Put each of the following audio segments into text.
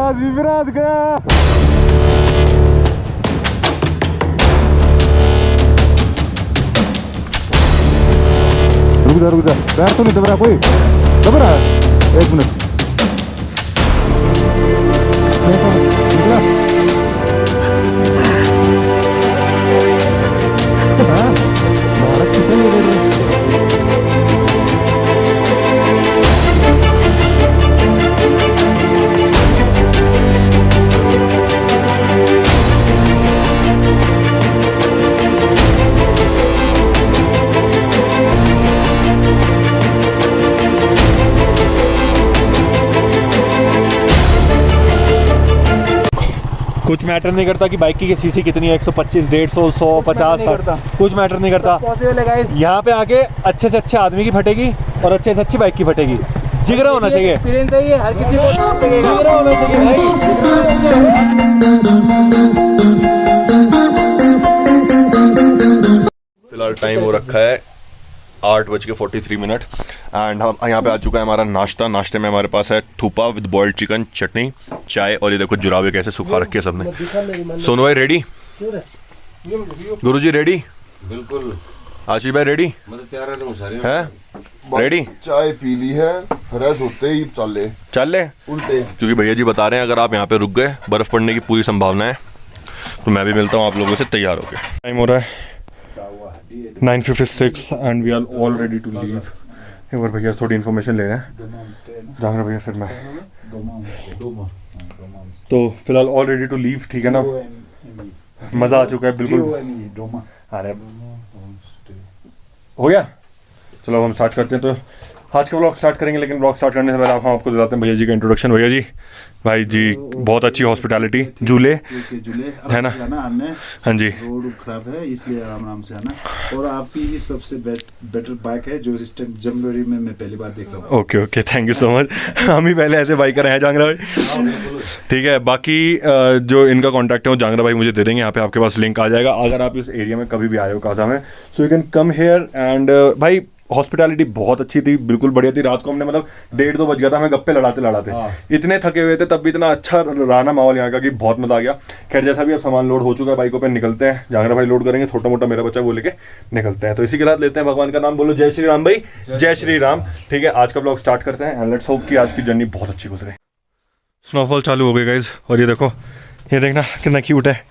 विराज गया। रुक जा पैर तो नहीं दब रहा कोई, दब रहा है, एक मिनट। कुछ मैटर नहीं करता कि बाइक की सीसी कितनी है, 125, 150, 100, 50, कुछ मैटर नहीं करता। यहाँ पे आके अच्छे से अच्छे आदमी की फटेगी और अच्छे से अच्छी बाइक की फटेगी। जिगरा होना चाहिए, एक्सपीरियंस है ये, हर किसी को जिगरा होना चाहिए भाई। फिलहाल टाइम हो रखा है 8:43 एंड हम यहाँ पे आ चुका है हमारा नाश्ता। नाश्ते में हमारे पास है थूपा विद बॉइल्ड चिकन, चटनी, चाय और ये देखो जुराबे कैसे सुखा रखे हैं सबने। सोनू भाई रेडी? गुरुजी रेडी? बिल्कुल। आशीष भाई रेडी? है रेडी? चाय पी ली है, फ्रेश होते ही चल ले उल्टे, क्योंकि भैया जी बता रहे हैं अगर आप यहाँ पे रुक गए बर्फ पड़ने की पूरी संभावना है। तो मैं भी मिलता हूँ आप लोगों से तैयार होकर। टाइम हो रहा है 9:56 and we are all ready to leave. एक बार भैया थोड़ी इन्फॉर्मेशन ले रहे हैं जांगरा भैया, फिर मैं तो फिलहाल ऑल रेडी टू लीव। ठीक है ना, मज़ा आ चुका है बिल्कुल। अरे हो गया, चलो अब हम स्टार्ट करते हैं। तो आज का व्लॉग स्टार्ट करेंगे, लेकिन व्लॉग स्टार्ट करने से पहले हम आपको बताते हैं भैया जी का इंट्रोडक्शन। भैया जी, भाई जी बहुत अच्छी हॉस्पिटैलिटी, झूले है ना? हाँ जी, रोड खराब है इसलिए आराम से आना। और आपकी सबसे बेटर बाइक है जो इस टाइम जनवरी में मैं पहली बार देख रहा हूँ। Okay okay, thank you so much. हम ही पहले ऐसे बाइकर हैं जांगरा भाई। ठीक है, बाकी जो इनका कॉन्टैक्ट है वो जांगरा भाई मुझे दे देंगे। यहाँ पे आपके पास लिंक आ जाएगा अगर आप इस एरिया में कभी भी आए हो काजा में, so you can come here. And भाई हॉस्पिटैलिटी बहुत अच्छी थी, बिल्कुल बढ़िया थी। रात को हमने मतलब 1:30-2 बज गया था हमें गप्पे लड़ाते इतने थके हुए थे, तब भी इतना अच्छा रहा ना माहौल यहाँ का कि बहुत मजा आ गया। खैर जैसा भी अब सामान लोड हो चुका है बाइकों पे, निकलते हैं। जांगरा भाई लोड करेंगे, छोटा मोटा मेरा बच्चा वो लेके निकलते हैं। तो इसी के साथ लेते हैं भगवान का नाम, बोलो जय श्री राम भाई, जय श्री राम। ठीक है, आज का ब्लॉग स्टार्ट करते हैं एंड लेट्स होप कि आज की जर्नी बहुत अच्छी गुजरे। स्नोफॉल चालू हो गई गाइज, और ये देखो, ये देखना कितना क्यूट है।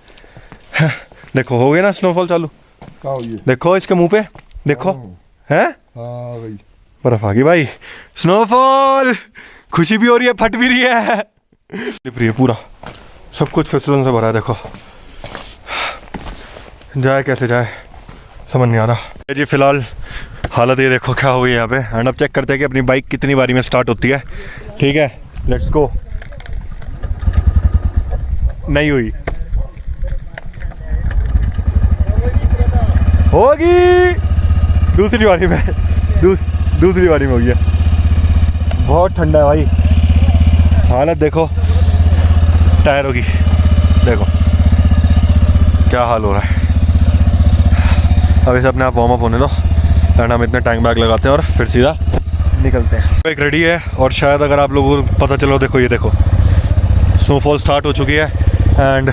देखो हो गया ना स्नोफॉल चालू, देखो इसके मुंह पे देखो, है बर्फ आ गई भाई। स्नोफॉल, खुशी भी हो रही है, फट भी रही है, रही है पूरा, सब कुछ फिसलन से भरा है। देखो जाए कैसे जाए समझ नहीं आ रहा जी। फिलहाल हालत ये देखो क्या हुई है यहाँ पे। एंड अब चेक करते हैं कि अपनी बाइक कितनी बारी में स्टार्ट होती है। ठीक है, लेट्स गो। नहीं हुई, होगी दूसरी बारी में, दूसरी बारी में हो गया। बहुत ठंडा है भाई, हालत देखो टायरों की, देखो क्या हाल हो रहा है। अब इसे अपने आप वार्म अप होने दो एंड हम इतने टैंक बैग लगाते हैं और फिर सीधा निकलते हैं। एक रेडी है और शायद अगर आप लोगों को पता चलो, देखो ये देखो स्नोफॉल स्टार्ट हो चुकी है एंड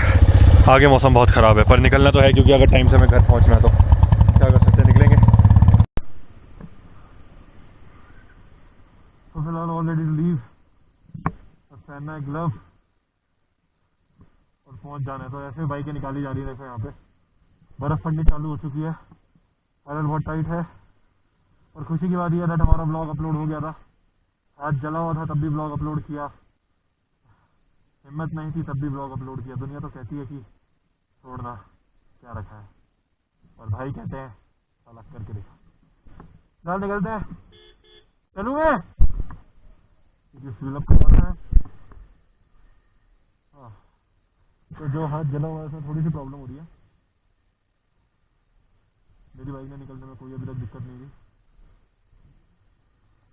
आगे मौसम बहुत ख़राब है, पर निकलना तो है क्योंकि अगर टाइम से हमें घर पहुंचना है तो क्या कर सकते हैं, निकलेंगे। तो फिलहाल ऑलरेडी लीव, पहनना है ग्लव और पहुंच जाना है। तो ऐसे बाइकें निकाली जा रही है। देखो यहाँ पे बर्फ़ पड़नी चालू हो चुकी है, हालत बहुत टाइट है। और खुशी की बात यह है हमारा ब्लॉग अपलोड हो गया था, आज जला हुआ था तब भी ब्लॉग अपलोड किया, हिम्मत नहीं थी तब भी ब्लॉग अपलोड किया। दुनिया तो कहती है कि छोड़ना क्या रखा है, और भाई कहते हैं अलग करके देखो। चल निकलते हैं, चलूँ मैं फिलअप करवाना है। हाँ, तो जो हाथ जला हुआ है उसमें थोड़ी सी प्रॉब्लम हो रही है। मेरी बाइक में निकलने में कोई अभी तक दिक्कत नहीं हुई,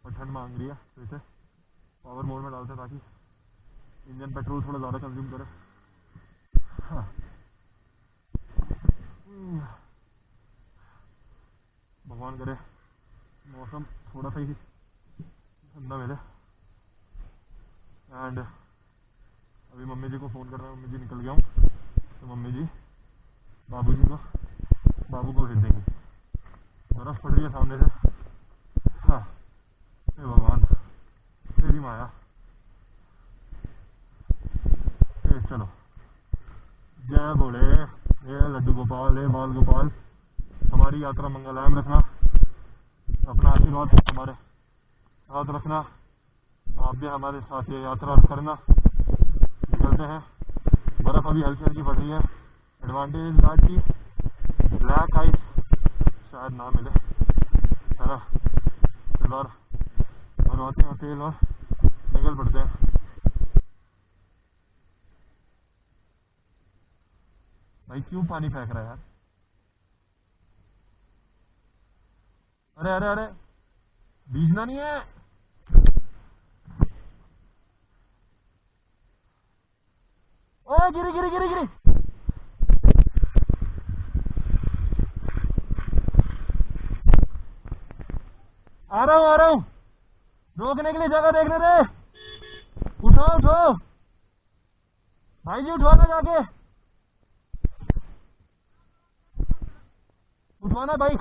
और ठंड मांग रही है, तो इसे पावर मोड में डालते हैं ताकि इंजन पेट्रोल थोड़ा ज़्यादा कंज्यूम करे। हाँ। भगवान करे मौसम थोड़ा सा ही ठंडा मिले। एंड अभी मम्मी जी को फ़ोन कर रहा हूँ, मम्मी जी निकल गया हूँ तो मम्मी जी बाबू को भेज देंगे। बर्फ़ पड़ रही है सामने से। हाँ हे भगवान मेरी माया। चलो जय भोले, ये लड्डू गोपाल, ये बाल गोपाल, हमारी यात्रा मंगलमय रखना, अपना आशीर्वाद हमारे साथ रखना, आप भी हमारे साथ ये यात्रा करना। निकलते हैं। बर्फ़ अभी हल्की हल्की पड़ रही है। एडवांटेज दैट की ब्लैक आइस शायद ना मिले, है ना। और भरवाते हैं तेल और निकल पड़ते हैं। भाई क्यों पानी फेंक रहा है यार? अरे अरे अरे भीगना नहीं है। ओ गिरी गिरी गिरी गिरी। आ रहा हूँ रोकने के लिए जगह देखने रे। उठो उठो भाई जी, उठवाना जाके, उठवाना बाइक।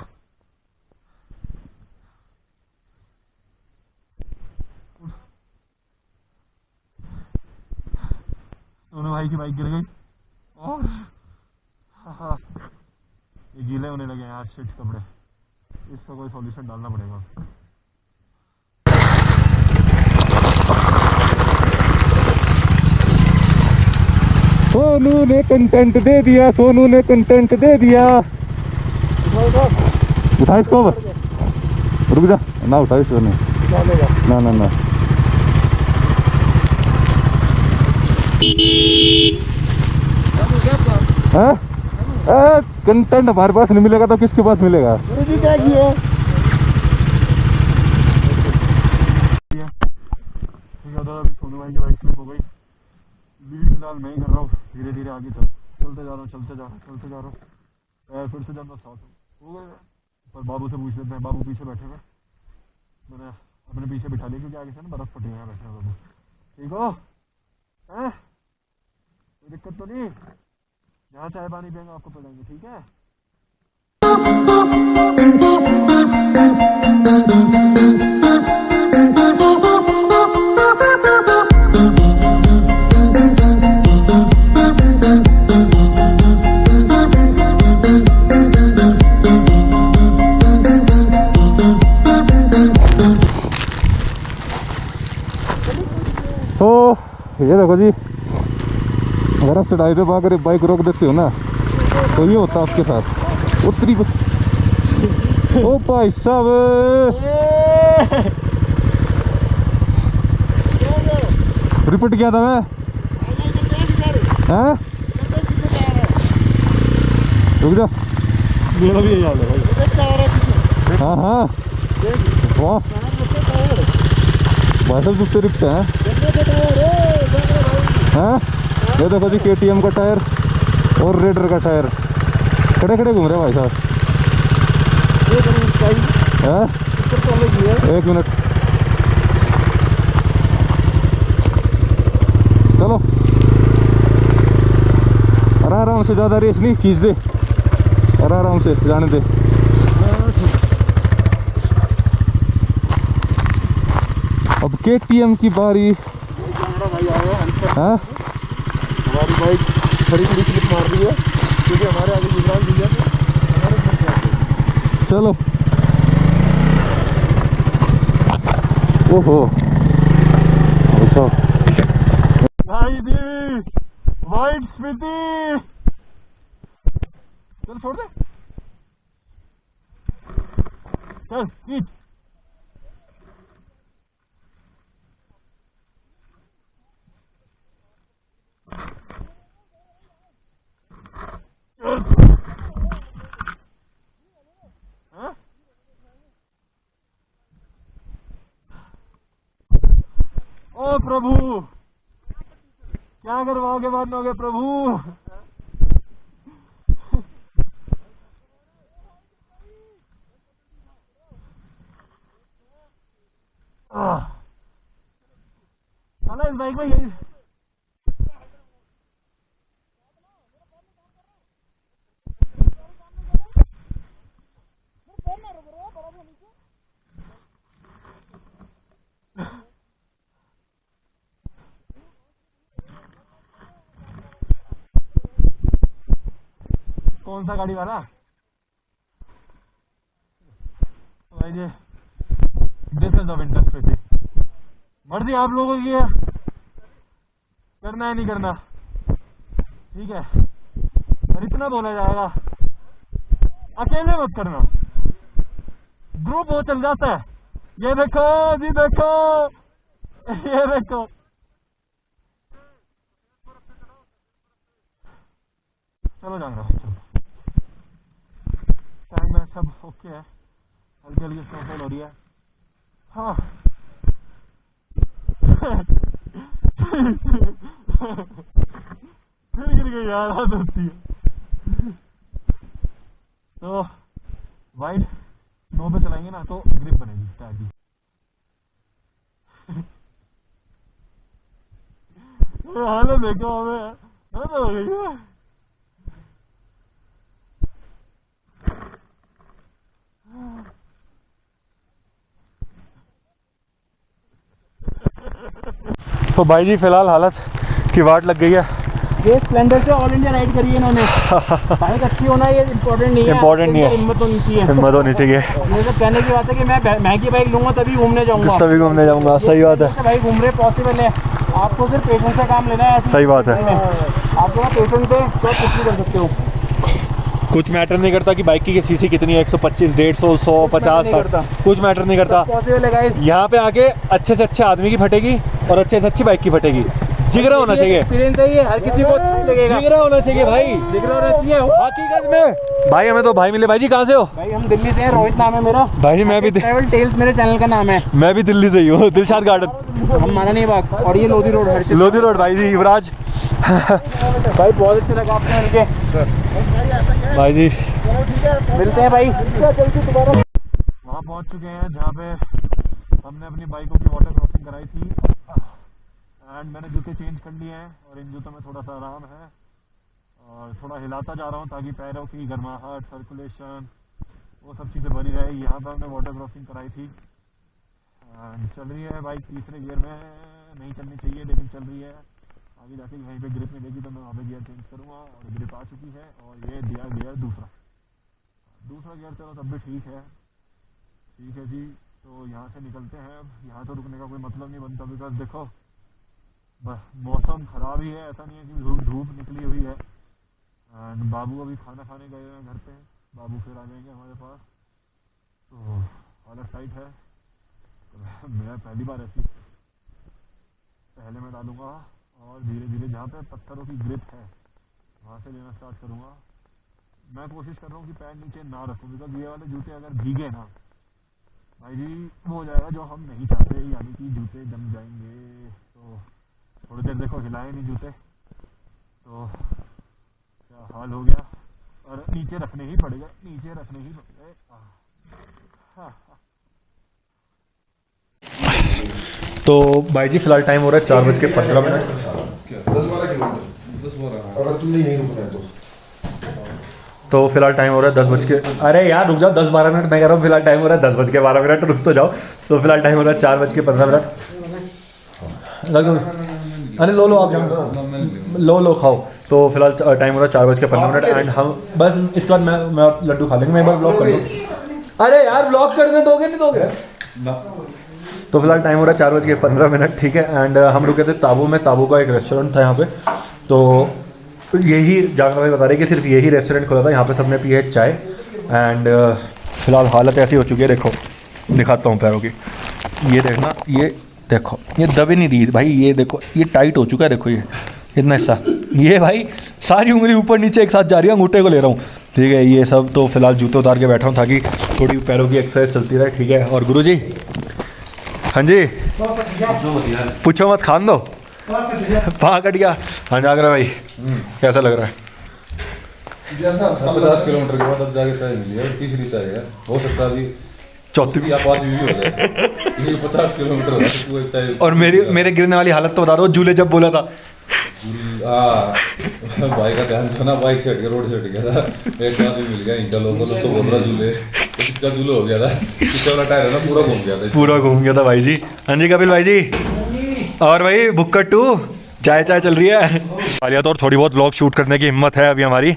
दोनों भाई की बाइक गिर गई और ये गीले होने लगे यार शिट कपड़े। इसका कोई सॉल्यूशन डालना पड़ेगा। सोनू ने कंटेंट दे दिया, सोनू ने कंटेंट दे दिया। उठा इसको, रुक जा ना, उठा इसको नहीं, ना ना ना। कंटेंट हमारे पास नहीं मिलेगा तो किसके पास मिलेगा? क्या किया? सोनू भाई की बाइक स्लिप हो गई। लीड फिलहाल मैं ही कर रहा हूँ, धीरे धीरे आगे चलते जा रहा हूँ, चलते जा रहा हूँ। फिर से जाना साथ हो गए। पर बाबू से पूछ लेते हैं, बाबू पीछे बैठे हुए, मैंने अपने पीछे बिठा लिया क्योंकि आगे से ना बर्फ पड़ी है। बैठे बाबू ठीक हो? कोई दिक्कत तो नहीं? जहाँ चाय पानी पियेंगे आपको पिलाएंगे, ठीक है? तो ये देखो जी, अगर आप चढ़ाई पे अगर बाइक रोक देते हो ना तो ये होता है आपके साथ। उत्तरी ओ भाई साहब, रिपीट किया था मैं। हैं रुक जा, मेरा भी यही हाल है भाई। हाँ हाँ वाह भाई साहब जुत्ते रिपते हैं। हाँ ये देखो जी, KTM का टायर और रेडर का टायर खड़े खड़े घूम रहे भाई साहब। एक मिनट चलो, आराम से, ज़्यादा रेस नहीं खींच दे, आराम से जाने दे। अब KTM की बारी। हाँ हमारी बाइक थोड़ी थोड़ी स्लिप मार रही है क्योंकि हमारे आगे गुजरात भैया चलो। ओहो ऐसा भाई जी, वाइट स्मृति चल छोड़ दे, चल खींच। ओ प्रभु, क्या करवाओगे मानोगे प्रभु। साला इस बाइक में यही कौन सा गाड़ी वाला भाई जी, डिफरेंस ऑफ इंटरेस्ट मर्जी आप लोगों की है, करना है नहीं करना, ठीक है। और इतना बोला जाएगा, अकेले मत करना, ग्रुप हो चल जाता है। ये देखो जी, देखो ये देखो, चलो जाऊंगा, टाइम में सब ओके है, हल्की हल्की स्नोफॉल हो रही है। हाँ फिर गिर गई यार, हाथ होती है। तो वाइड नो पे चलाएंगे ना तो ग्रिप बनेगी टायर की। हालत देखो हमें, हालत हो गई है। तो भाई जी फिलहाल हालत की वाट लग गई है। ये स्प्लेंडर से ऑल इंडिया राइड करी है इन्होंने। बाइक अच्छी होना ये इम्पोर्टेंट नहीं है, इम्पोर्टेंट नहीं है, हिम्मत होनी चाहिए, हिम्मत होनी चाहिए। ये तो कहने की बात है कि मैं महंगी बाइक लूंगा तभी घूमने जाऊंगा, तभी घूमने जाऊंगा, सही बात है। भाई घूम रहे पॉसिबल है, आपको सिर्फ पेशेंस से काम लेना है। सही बात है, आपके पास पेशेंस है तो आप कुछ भी कर सकते हो। कुछ मैटर नहीं करता कि बाइक की सीसी कितनी है, 125, 150, 100, 50, 60, कुछ मैटर नहीं करता। पॉसिबल है गाइस, यहाँ पे आके अच्छे से अच्छे आदमी की फटेगी और अच्छे से अच्छी बाइक की फटेगी। जिगरा होना चाहिए, एक्सपीरियंस है ये, हर किसी को अच्छा लगेगा। जिगरा होना चाहिए भाई, जिगरा होना चाहिए हकीकत में। भाई हमें तो भाई मिले। भाई जी कहाँ से हो? भाई हम दिल्ली से हैं, रोहित नाम है मेरा। भाई मैं भी ट्रैवल टेल्स मेरे चैनल का नाम है। मैं भी दिल्ली से ही हूँ, दिलशाद गार्डन, हम माना नहीं बाग, और ये लोधी रोड, हर्षित लोधी रोड। भाई जी युवराज भाई बहुत अच्छा लगा आपसे मिलके भाई जी, मिलते हैं भाई। वहाँ पहुँच चुके हैं जहाँ पे हमने अपनी बाइकों की वाटर क्रॉसिंग कराई थी, एंड मैंने जूते चेंज कर लिए हैं और इन जूतों में थोड़ा सा आराम है और थोड़ा हिलाता जा रहा हूँ ताकि पैरों की गर्माहट, सर्कुलेशन, वो सब चीज़ें बनी रहे। यहाँ पर हमने वाटर क्रॉसिंग कराई थी, चल रही है बाइक तीसरे गियर में, नहीं चलनी चाहिए लेकिन चल रही है। आगे जाके वहीं पे ग्रिप मिलेगी तो मैं वहाँ पे गियर चेंज करूँगा, और ग्रिप आ चुकी है और ये दिया गियर दूसरा गियर, चलो तब भी ठीक है जी। तो यहाँ से निकलते हैं अब, यहाँ तो रुकने का कोई मतलब नहीं बनता, बिकॉज देखो मौसम ख़राब ही है, ऐसा नहीं है कि धूप निकली हुई है। एंड बाबू अभी खाना खाने गए हैं घर पे, बाबू फिर आ जाएंगे हमारे पास, तो हालत टाइट है। तो मैं पहली बार ऐसी पहले मैं डालूँगा और धीरे धीरे जहाँ पे पत्थरों की ग्रिप है वहाँ से लेना स्टार्ट करूँगा। मैं कोशिश कर रहा हूँ कि पैर नीचे ना रखूँ, बिकॉज ये वाले जूते अगर भीगे ना भाई जी वो हो जाएगा जो हम नहीं चाहते, यानी कि जूते जम जाएंगे। तो थोड़ी देर देखो हिलाए नहीं जूते तो क्या हाल हो गया, और नीचे रखने ही पड़ेगा, नीचे रखने ही पड़ेगा। तो भाई जी फिलहाल टाइम हो रहा है 4:15। 10-12 किलोमीटर, अगर तुमने यहीं रुकना है तो फिलहाल टाइम हो रहा है 10 बज के, अरे यार रुक जाओ 10-12 मिनट, मैं कह रहा हूँ फिलहाल टाइम हो रहा है 10:12, रुक तो जाओ। तो फिलहाल टाइम हो रहा है 4:15। लग अरे लो आप जाओ, लो खाओ। तो फिलहाल टाइम हो रहा है 4:15 एंड हम बस इसके बाद मैं और लड्डू खा लेंगे। मैं एक बार ब्लॉग कर दूँ, अरे यार ब्लॉग करने दोगे नहीं दोगे? तो फिलहाल टाइम हो रहा है 4:15, ठीक है। एंड हम रुके थे ताबू में, ताबू का एक रेस्टोरेंट था यहाँ पे। तो यही जागना भाई बता रहे कि सिर्फ यही रेस्टोरेंट खुला था, यहाँ पे सबने पी है चाय। एंड फिलहाल हालत ऐसी हो चुकी है, देखो दिखाता हूँ पैरों की, ये देखना, ये देखो ये दब ही नहीं रही भाई, ये देखो ये टाइट हो चुका है, देखो ये इतना हिस्सा, ये भाई सारी उंगली ऊपर नीचे एक साथ जा रही है, अंगूठे को ले रहा हूँ, ठीक है। ये सब तो फिलहाल जूते उतार के बैठा हूँ ताकि थोड़ी पैरों की एक्सरसाइज चलती रहे, ठीक है। और गुरुजी, हाँ जी पूछो मत, खान दो पा कट गया। हाँ जागरा भाई कैसा लग रहा है? जैसा 50 किलोमीटर के बाद अब जाके चाय मिली है, तीसरी चाय है, हो सकता है अभी चौथी या पांचवी भी हो जाए। ये 50 किलोमीटर हो रहा है चाय। और मेरे गिरने वाली हालत तो बता दो, झूले जब बोला था भाई का ध्यान जो ना, बाइक से हट गया, रोड से हट गया था, एक आदमी मिल गया इनका लोगों तो बोल रहा झूले, तो किसका झूले हो गया था, पीछे वाला टायर है ना पूरा घूम गया था भाई जी। हाँ जी कपिल भाई जी, और भाई बुक्कट 2 चाय चल रही है। तो और थोड़ी बहुत व्लॉग शूट करने की हिम्मत है अभी हमारी।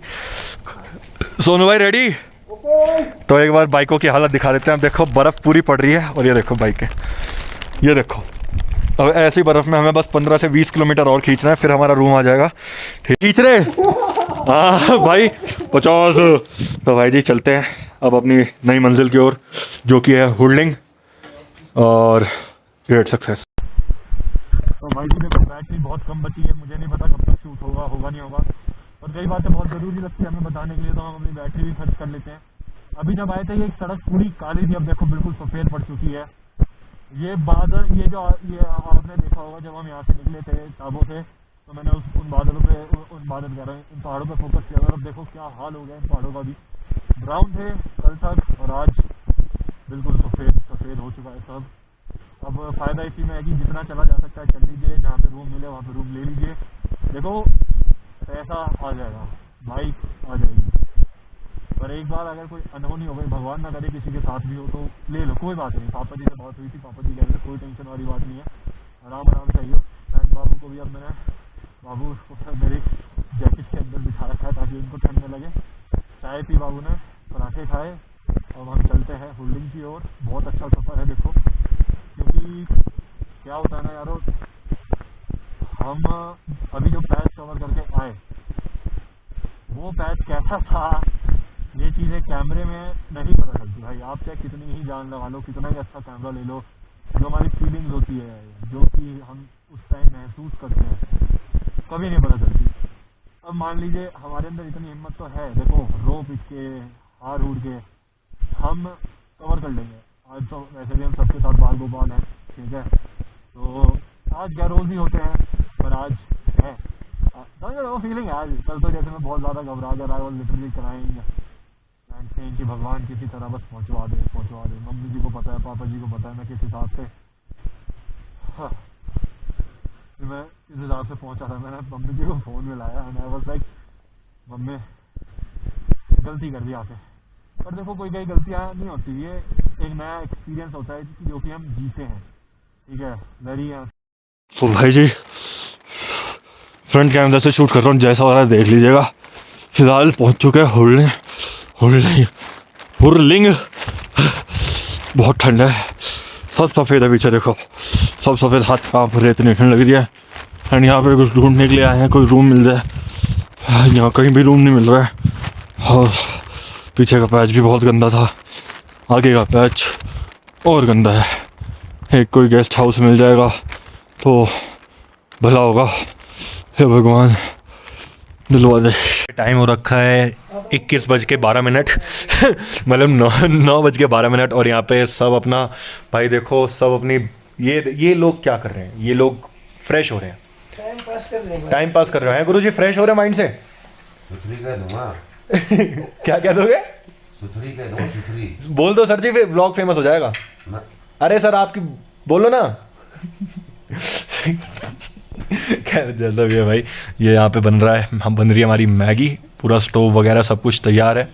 सोनू भाई रेडी? तो एक बार बाइकों की हालत दिखा देते हैं। अब देखो बर्फ़ पूरी पड़ रही है और ये देखो बाइकें, ये देखो। अब ऐसी बर्फ़ में हमें बस 15 से 20 किलोमीटर और खींचना है, फिर हमारा रूम आ जाएगा। ठीक, खींच रहे? हाँ भाई 50। तो भाई जी चलते हैं अब अपनी नई मंजिल की ओर, जो कि है हुडलिंग और ग्रेट सक्सेस। तो भाई जी देखो बैटरी बहुत कम बची है, मुझे नहीं पता कब तक शूट होगा नहीं होगा, और कई बातें बहुत ज़रूरी लगती है हमें बताने के लिए, तो हम अपनी बैटरी भी खर्च कर लेते हैं। अभी जब आए थे ये सड़क पूरी काली थी, अब देखो बिल्कुल सफ़ेद पड़ चुकी है। ये बादल, ये आपने देखा होगा जब हम यहाँ से निकले थे टाबों से, तो मैंने उन बादलों पे, उन बादल कह रहा हूँ, उन पहाड़ों पे फोकस किया था। अब देखो क्या हाल हो गया इन पहाड़ों का भी। ब्राउन थे कल तक और आज बिल्कुल सफ़ेद हो चुका है सब। अब फ़ायदा इसी में है कि जितना चला जा सकता है चल लीजिए, जहाँ पे रूम मिले वहाँ पे रूम ले लीजिए। देखो पैसा आ जाएगा, बाइक आ जाएगी, पर एक बार अगर कोई अनहोनी हो गई, भगवान ना करे किसी के साथ भी हो, तो ले लो, कोई बात नहीं। पापा जी से बात हुई थी, पापा जी कह रहे थे कोई टेंशन वाली बात नहीं है, आराम से आइयो। एंड बाबू को भी अब मैंने, बाबू को मेरी जैकेट के अंदर बिठा रखा है ताकि उनको ठंड न लगे। चाय पी बाबू ने, पराठे खाए, अब हम चलते हैं हुडलिंग की ओर। बहुत अच्छा सफ़र है देखो, क्योंकि क्या होता है ना यारो, हम अभी जो पैच कवर करके आए वो पैच कैसा था, ये चीज़ें कैमरे में नहीं पता चलती भाई। आप चाहे कितनी ही जान लगा लो, कितना ही अच्छा कैमरा ले लो, जो हमारी फीलिंग्स होती है, जो कि हम उस टाइम महसूस करते हैं, कभी नहीं पता चलती। अब मान लीजिए हमारे अंदर इतनी हिम्मत तो है, देखो रो पिट के, हार उड़ के हम कवर कर लेंगे। आज तो वैसे भी हम सबके साथ बाल गोपाल हैं, ठीक है, तो आज क्या रोज़ ही होते हैं, पर आज है वो फीलिंग है आज। कल तो जैसे मैं बहुत ज़्यादा घबरा जा रहा है और लिटरली क्राइंग एंड सेइंग कि भगवान किसी तरह बस पहुंचवा दे। मम्मी जी को पता है, पापा जी को पता है मैं किस हिसाब से, हाँ, मैं इस हिसाब से पहुंचा था। मैंने मम्मी जी को फ़ोन मिलाया and I was like, mummy गलती कर दी आके। पर देखो कोई कई गलतियाँ नहीं होती, ये एक नया एक्सपीरियंस होता है जो कि हम जीते हैं, ठीक है। वेरी तो भाई जी फ्रंट कैमरा से शूट कर रहा हूँ, जैसा हो रहा है देख लीजिएगा। फिलहाल पहुँच चुके हैं हुडलिंग। बहुत ठंड है, सब सफ़ेद है, पीछे देखो सब सफ़ेद, हाथ काँप रहे, इतनी ठंड लग रही है। एंड यहाँ पे कुछ ढूंढने के लिए आए हैं, कोई रूम मिल जाए। यहाँ कहीं भी रूम नहीं मिल रहा है, और पीछे का पैच भी बहुत गंदा था, आगे का पैच और गंदा है। एक कोई गेस्ट हाउस मिल जाएगा तो भला होगा, हे भगवान दिलवा दे। टाइम हो रखा है 21:12 मतलब 9:12, और यहाँ पे सब अपना, भाई देखो सब अपनी, ये लोग क्या कर रहे हैं, ये लोग फ्रेश हो रहे हैं, टाइम पास कर रहे हैं। गुरु जी फ्रेश हो रहे हैं माइंड से। सुथरी कह दूंगा। क्या दोगे? सुथरी कह दूंगा, सुथरी बोल दो सर जी, फिर ब्लॉग फेमस हो जाएगा। अरे सर आपकी बोलो ना। खैर जैसा भी है भाई, ये यहाँ पे बन रहा है, हम बन रही है हमारी मैगी, पूरा स्टोव वगैरह सब कुछ तैयार है।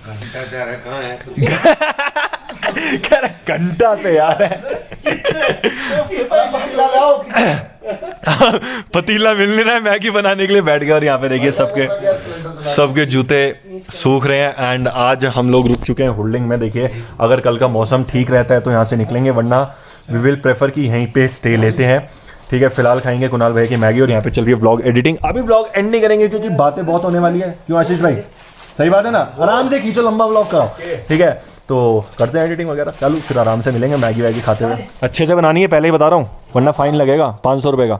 कह रहा घंटा तैयार है। पतीला मिल नहीं रहा है, मैगी बनाने के लिए बैठ गए। और यहाँ पे देखिए सबके जूते सूख रहे हैं। एंड आज हम लोग रुक चुके हैं हुडलिंग में। देखिए अगर कल का मौसम ठीक रहता है तो यहाँ से निकलेंगे, वरना वी विल प्रेफर कि यहीं पे स्टे लेते हैं, ठीक है। फिलहाल खाएंगे कुणाल भाई की मैगी, और यहाँ पे चल रही है व्लॉग एडिटिंग। अभी व्लॉग एंड नहीं करेंगे क्योंकि बातें बहुत होने वाली है, क्यों आशीष भाई? सही बात है ना, आराम से खींचो, लंबा व्लॉग कराओ, ठीक है। तो करते हैं एडिटिंग वगैरह, चालू, फिर आराम से मिलेंगे मैगी वैगी खाते हुए। अच्छे से बनानी है, पहले ही बता रहा हूँ, वरना फाइन लगेगा 500 रुपये का।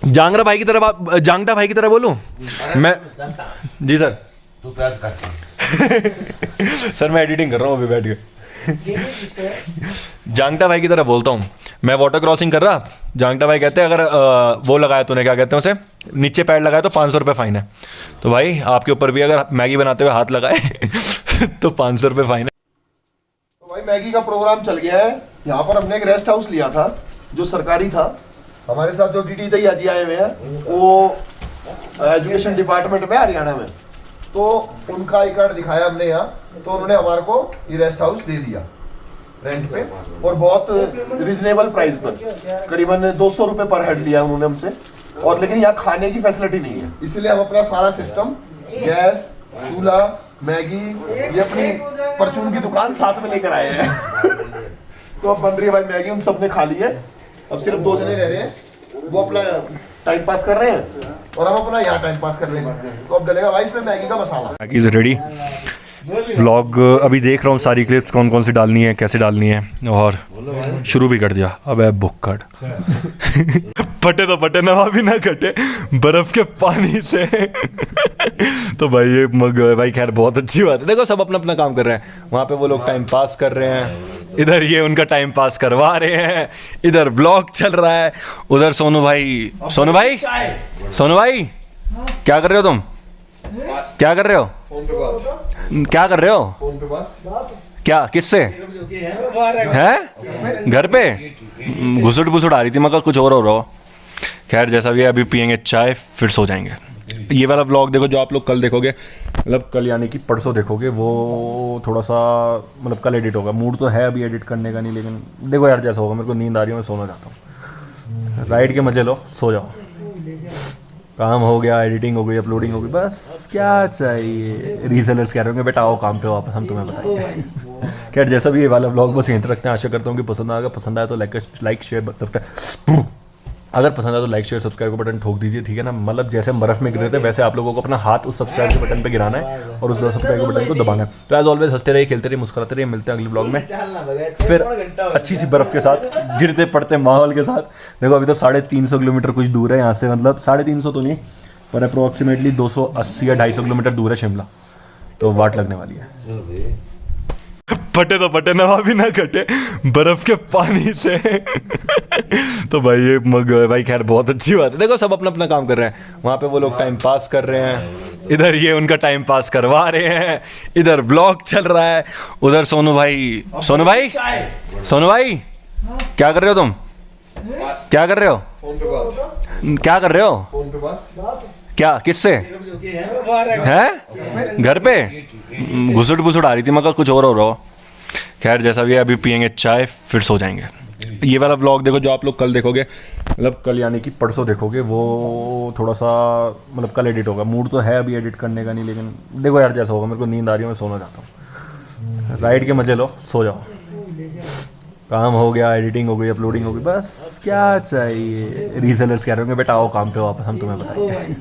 जांगरा भाई की तरह, जांगटा भाई की तरह बोलूँ मैं? जी सर। तू प्याज काट। सर मैं एडिटिंग कर रहा हूँ अभी बैठ के। जांगटा भाई की तरह बोलता हूँ मैं, वाटर क्रॉसिंग कर रहा, जांगटा भाई कहते हैं अगर वो लगाया तूने, क्या कहते हैं उसे, नीचे पैड लगाया तो 500 रुपये फाइन है। तो भाई आपके ऊपर भी अगर मैगी बनाते हुए हाथ लगाए तो 500 रुपये फाइन है। तो भाई मैगी का प्रोग्राम चल गया है। यहाँ पर हमने एक रेस्ट हाउस लिया था जो सरकारी था। हमारे साथ जो डीडी तैया जी आए हुए हैं वो एजुकेशन डिपार्टमेंट में हरियाणा में, तो उनका आई कार्ड दिखाया हमने यहाँ, तो उन्होंने हमारे को ये रेस्ट हाउस दे दिया रेंट पे, और बहुत रिजनेबल प्राइस पर, करीबन 200 रुपये पर हेड लिया उन्होंने हमसे। और लेकिन यहाँ खाने की फैसिलिटी नहीं है, इसलिए हम अपना सारा सिस्टम, गैस, चूल्हा, मैगी, ये अपनी परचून की दुकान साथ में लेकर आए हैं। तो अब बन रही है भाई मैगी, उन सबने खा ली है। अब सिर्फ 2 जने रह रहे हैं, वो अपना टाइम पास कर रहे हैं और हम अपना यहाँ टाइम पास कर रहे हैं। तो अब डलेगा भाई इसमें मैगी का मसाला। Maggi is ready. व्लॉग अभी देख रहा हूँ सारी क्लिप्स कौन कौन सी डालनी है, कैसे डालनी है, और शुरू भी कर दिया। अब है बुक्कड़। फटे तो फटे नवा भी ना कटे बर्फ के पानी से। तो भाई ये मग भाई खैर बहुत अच्छी बात है। देखो सब अपना अपना काम कर रहे हैं, वहाँ पे वो लोग टाइम पास कर रहे हैं, इधर ये उनका टाइम पास करवा रहे हैं, इधर ब्लॉग चल रहा है, उधर सोनू भाई क्या कर रहे हो तुम? क्या कर रहे हो? क्या कर रहे हो? क्या किससे है? घर पे घुसुट घुसुट आ रही थी, मगर कुछ और हो रहा हो। खैर जैसा भी है, अभी पियेंगे चाय फिर सो जाएंगे। ये वाला व्लॉग देखो जो आप लोग कल देखोगे, मतलब कल यानी कि परसों देखोगे, वो थोड़ा सा मतलब कल एडिट होगा। मूड तो है अभी एडिट करने का नहीं, लेकिन देखो यार जैसा होगा। मेरे को नींद आ रही है, मैं सोना चाहता हूँ। राइड के मजे लो, सो जाओ। काम हो गया, एडिटिंग हो गई, अपलोडिंग हो गई, बस क्या चाहिए। रीसेलर्स कह रहे होंगे बेटा आओ काम पे वापस, हम तुम्हें बताएंगे। खैर जैसा भी ये वाला व्लॉग बस यहीं तक रखते हैं। आशा करता हूँ कि पसंद आएगा। पसंद आया तो लाइक शेयर सब्सक्राइब, अगर पसंद आया तो लाइक शेयर सब्सक्राइब का बटन ठोक दीजिए, ठीक है ना। मतलब जैसे हम बर्फ में गिर रहे थे, वैसे आप लोगों को अपना हाथ उस सब्सक्राइब के बटन पे गिराना है और उस सब्सक्राइब के बटन को दबाना है। तो एज ऑलवेज हंसते रहिए, खेलते रहिए, मुस्कुराते रहिए। मिलते हैं अगले ब्लॉग में फिर अच्छी सी बर्फ के साथ, गिरते पड़ते माहौल के साथ। देखो अभी तो 350 किलोमीटर कुछ दूर है यहाँ से, मतलब 350 तो नहीं पर अप्रोक्सीमेटली 280 या 250 किलोमीटर दूर है शिमला। तो वाट लगने वाली है। फटे तो फटे नवा भी ना कटे बर्फ के पानी से। तो भाई ये मग भाई खैर बहुत अच्छी बात है। देखो सब अपना अपना काम कर रहे हैं, वहाँ पे वो लोग टाइम पास कर रहे हैं, इधर ये उनका टाइम पास करवा रहे हैं, इधर ब्लॉग चल रहा है, उधर सोनू भाई क्या कर रहे हो तुम? क्या कर रहे हो? क्या कर रहे हो? क्या किससे है? घर पे घुसुट घुसुट आ रही थी, मगर कुछ और हो रहा हो। खैर जैसा भी है, अभी पियेंगे चाय फिर सो जाएंगे। ये वाला व्लॉग देखो जो आप लोग कल देखोगे, मतलब कल यानी कि परसों देखोगे, वो थोड़ा सा मतलब कल एडिट होगा। मूड तो है अभी एडिट करने का नहीं, लेकिन देखो यार जैसा होगा। मेरे को नींद आ रही है, मैं सोना चाहता हूँ। राइड के मजे लो, सो जाओ। काम हो गया, एडिटिंग हो गई, अपलोडिंग हो गई, बस क्या चाहिए। रीसेलर्स कह रहे होंगे बेटा आओ काम पे वापस, हम तुम्हें बताएंगे।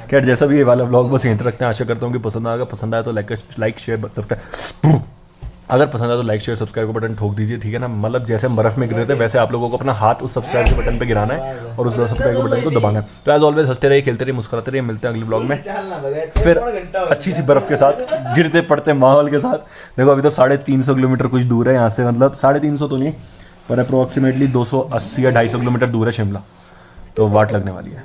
खैर जैसा भी ये वाला व्लॉग बस यहीं तक रखते हैं। आशा करता हूँ कि पसंद आएगा। पसंद आया तो लाइक शेयर सब्सक्राइब, अगर पसंद आया तो लाइक शेयर सब्सक्राइब का बटन ठोक दीजिए, ठीक है ना। मतलब जैसे हम बर्फ में गिर रहे थे, वैसे आप लोगों को अपना हाथ उस सब्सक्राइब के बटन पे गिराना है और उस सब्सक्राइब के बटन को दबाना है। तो एज ऑलवेज हंसते रहिए, खेलते रहिए, मुस्कुराते रहिए। मिलते हैं अगले ब्लॉग में फिर अच्छी सी बर्फ के साथ, गिरते पड़ते माहौल के साथ। देखो अभी तो 350 किलोमीटर कुछ दूर है यहाँ से, मतलब 350 तो नहीं पर अप्रोक्सीमेटली 280 या 250 किलोमीटर दूर है शिमला। तो वाट लगने वाली है।